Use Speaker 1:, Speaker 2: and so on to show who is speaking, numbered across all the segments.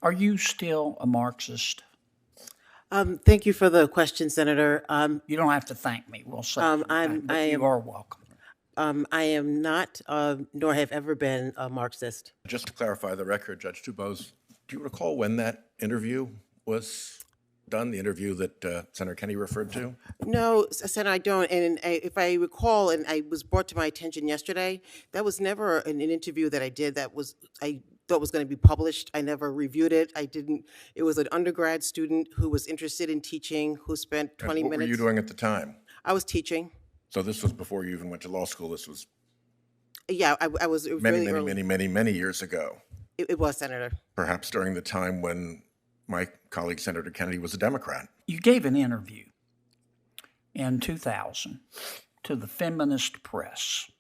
Speaker 1: Are you still a Marxist?
Speaker 2: Thank you for the question, Senator.
Speaker 1: You don't have to thank me. We'll say but you
Speaker 2: I
Speaker 1: are welcome.
Speaker 2: am not, nor have ever been a Marxist.
Speaker 3: Just to clarify the record, Judge DuBose, do you recall when that interview was done, the interview that Senator Kennedy referred to?
Speaker 2: No, Senator, I don't. And if I recall, and I was brought to my attention yesterday, that was never an interview that I did that I thought was going to be published. I never reviewed it. I didn't. It was an undergrad student who was interested in teaching, who spent 20
Speaker 3: What
Speaker 2: minutes.
Speaker 3: were you doing at the time?
Speaker 2: I was teaching.
Speaker 3: So this was before you even went to law school. This was
Speaker 2: Yeah, I was. It was really early.
Speaker 3: many years ago.
Speaker 2: It was, Senator.
Speaker 3: Perhaps during the time when my colleague Senator Kennedy was a Democrat.
Speaker 1: You gave an interview in 2000 to the feminist press.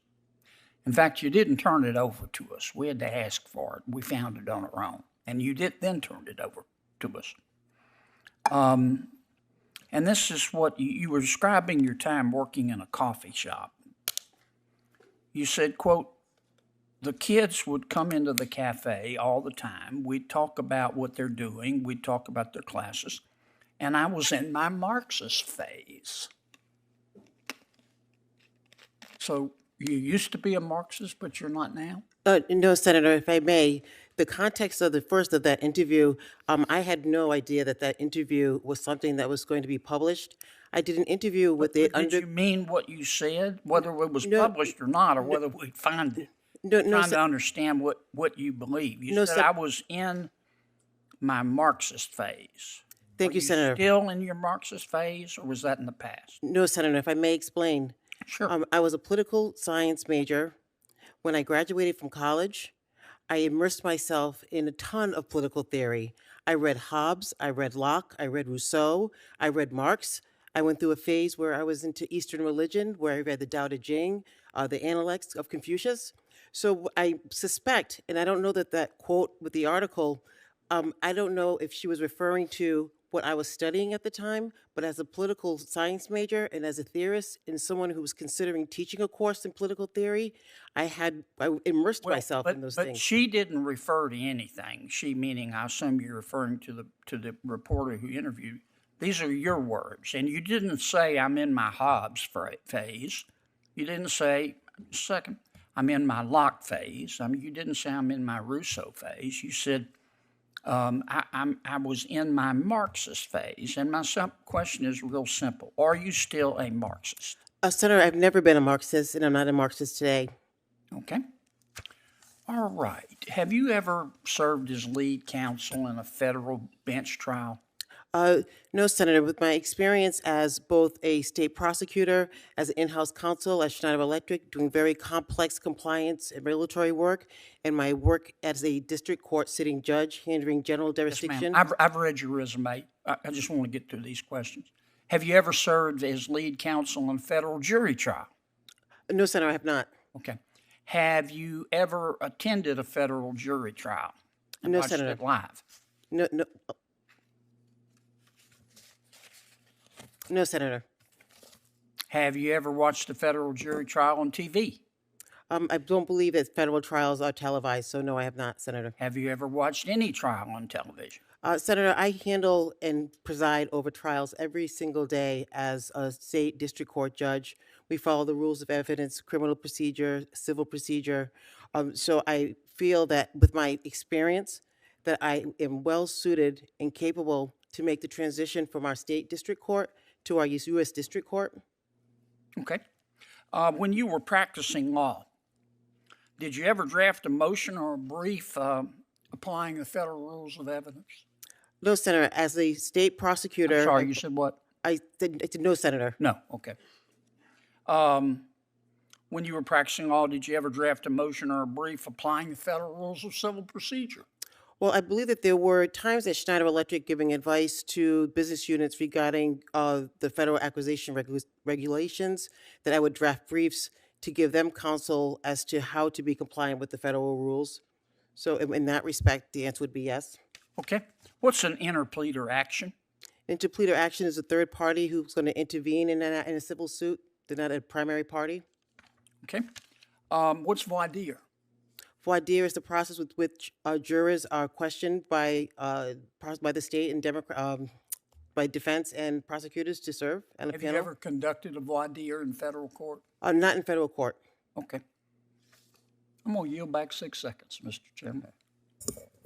Speaker 1: In fact, you didn't turn it over to us. We had to ask for it. We found it on our own. And you did then turn it over to us. And this is what you were describing your time working in a coffee shop. You said, quote, the kids would come into the cafe all the time. We'd talk about what they're doing. We'd talk about their classes. And I was in my Marxist phase. So you used to be a Marxist, but you're not now?
Speaker 2: No, Senator, if I may, the context of the first of that interview, I had no idea that that interview was something that was going to be published. I did an interview with the
Speaker 1: Did you mean what you said, whether it was published or not, or whether we'd find it? Trying to understand what you believe. You said I was in my Marxist phase.
Speaker 2: Thank you, Senator.
Speaker 1: Still in your Marxist phase, or was that in the past?
Speaker 2: No, Senator, if I may explain.
Speaker 1: Sure.
Speaker 2: I was a political science major. When I graduated from college, I immersed myself in a ton of political theory. I read Hobbes, I read Locke, I read Rousseau, I read Marx. I went through a phase where I was into Eastern religion, where I read the Tao Te Ching, the Analects of Confucius. So I suspect, and I don't know that quote with the article, I don't know if she was referring to what I was studying at the time, but as a political science major and as a theorist and someone who was considering teaching a course in political theory, I immersed myself in those things.
Speaker 1: But she didn't refer to anything. She meaning, I assume you're referring to the reporter who interviewed. These are your words, and you didn't say I'm in my Hobbes phase. You didn't say, second, I'm in my Locke phase. You didn't say I'm in my Rousseau phase. You said I was in my Marxist phase. And my question is real simple. Are you still a Marxist?
Speaker 2: Senator, I've never been a Marxist, and I'm not a Marxist today.
Speaker 1: Okay. All right. Have you ever served as lead counsel in a federal bench trial?
Speaker 2: No, Senator. With my experience as both a state prosecutor, as an in-house counsel at Schneider Electric, doing very complex compliance and regulatory work, and my work as a district court sitting judge, handling general jurisdiction.
Speaker 1: Yes, ma'am. I've read your resume. I just want to get through these questions. Have you ever served as lead counsel in a federal jury trial?
Speaker 2: No, Senator, I have not.
Speaker 1: Okay. Have you ever attended a federal jury trial?
Speaker 2: No,
Speaker 1: watched
Speaker 2: Senator.
Speaker 1: It live?
Speaker 2: No. No, Senator.
Speaker 1: Have you ever watched a federal jury trial on TV?
Speaker 2: I don't believe that federal trials are televised, so no, I have not, Senator.
Speaker 1: Have you ever watched any trial on television?
Speaker 2: Senator, I handle and preside over trials every single day as a state district court judge. We follow the rules of evidence, criminal procedure, civil procedure. So I feel that with my experience, that I am well suited and capable to make the transition from our state district court to our U.S. District Court.
Speaker 1: Okay. When you were practicing law, did you ever draft a motion or a brief applying the federal rules of evidence?
Speaker 2: No, Senator. As a state prosecutor...
Speaker 1: I'm sorry, you said what?
Speaker 2: I said no, Senator.
Speaker 1: No, okay. When you were practicing law, did you ever draft a motion or a brief applying the federal rules of civil procedure?
Speaker 2: Well, I believe that there were times at Schneider Electric giving advice to business units regarding the federal acquisition regulations, that I would draft briefs to give them counsel as to how to be compliant with the federal rules. So in that respect, the answer would be yes.
Speaker 1: Okay. What's an interpleader action?
Speaker 2: Interpleader action is a third party who's going to intervene in a civil suit. They're not a primary party.
Speaker 1: Okay. What's voir dire?
Speaker 2: Voir dire is the process with which jurors are questioned by the state and by defense and prosecutors to serve on a
Speaker 1: Have
Speaker 2: panel.
Speaker 1: you ever conducted a voir dire in federal court?
Speaker 2: Not in federal court.
Speaker 1: Okay. I'm going to yield back 6 seconds, Mr. Chairman.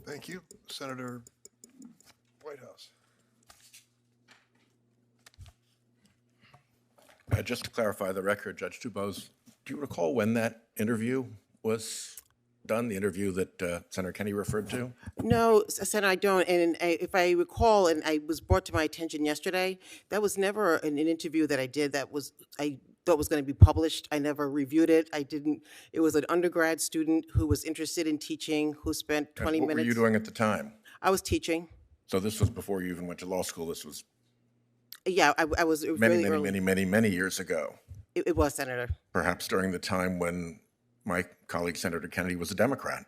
Speaker 4: Thank you. Senator Whitehouse.
Speaker 3: Just to clarify the record, Judge DuBose, do you recall when that interview was done, the interview that Senator Kennedy referred to?
Speaker 2: No, Senator, I don't. And if I recall, and I was brought to my attention yesterday, that was never an interview that I did that I thought was going to be published. I never reviewed it. I didn't. It was an undergrad student who was interested in teaching, who spent 20
Speaker 3: What
Speaker 2: minutes.
Speaker 3: were you doing at the time?
Speaker 2: I was teaching.
Speaker 3: So this was before you even went to law school. This was
Speaker 2: Yeah, I was it was
Speaker 3: many,
Speaker 2: really
Speaker 3: many,
Speaker 2: early.
Speaker 3: many, many, many years ago.
Speaker 2: It was, Senator.
Speaker 3: Perhaps during the time when my colleague Senator Kennedy was a Democrat.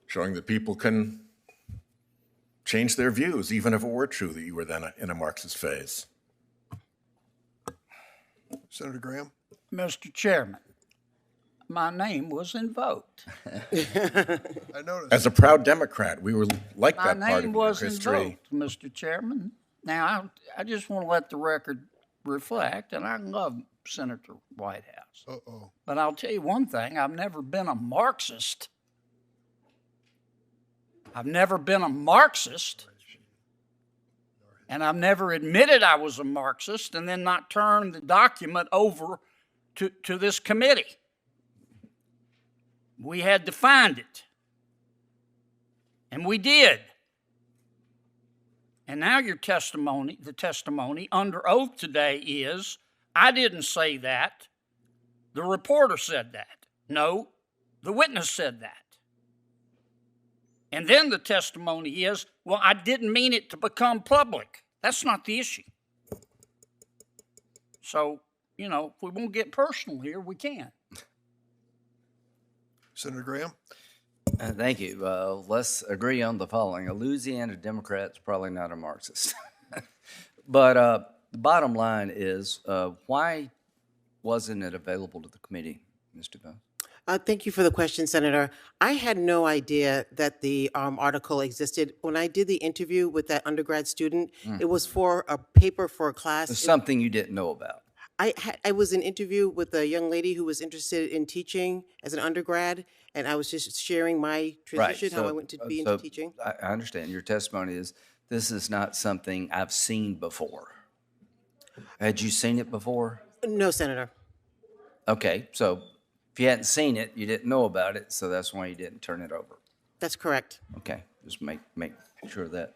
Speaker 3: Showing that people can change their views, even if it were true that you were then in a Marxist phase.
Speaker 4: Senator Graham.
Speaker 1: Mr. Chairman, my name was invoked.
Speaker 4: I noticed.
Speaker 3: As a proud Democrat, we were like
Speaker 1: My
Speaker 3: that part of
Speaker 1: name
Speaker 3: your
Speaker 1: was
Speaker 3: history.
Speaker 1: invoked, Mr. Chairman. Now, I just want to let the record reflect, and I love Senator Whitehouse.
Speaker 4: Uh-oh.
Speaker 1: But I'll tell you one thing, I've never been a Marxist. I've never been a Marxist. And I've never admitted I was a Marxist and then not turned the document over to this committee. We had to find it. And we did. And now the testimony under oath today is, I didn't say that. The reporter said that. No, the witness said that. And then the testimony is, well, I didn't mean it to become public. That's not the issue. So, if we won't get personal here, we can.
Speaker 4: Senator Graham.
Speaker 5: Thank you. Let's agree on the following. A Louisiana Democrat's probably not a Marxist. But the bottom line is, why wasn't it available to the committee, Mr. DuBose?
Speaker 2: Thank you for the question, Senator. I had no idea that the article existed. When I did the interview with that undergrad student, it was for a paper for a class.
Speaker 5: It's something you didn't know about.
Speaker 2: I was in an interview with a young lady who was interested in teaching as an undergrad, and I was just sharing my transition, how I went to be into teaching.
Speaker 5: I understand. Your testimony is, this is not something I've seen before. Had you seen it before?
Speaker 2: No, Senator.
Speaker 5: Okay, so if you hadn't seen it, you didn't know about it, so that's why you didn't turn it over.
Speaker 2: That's correct.
Speaker 5: Okay, just make sure that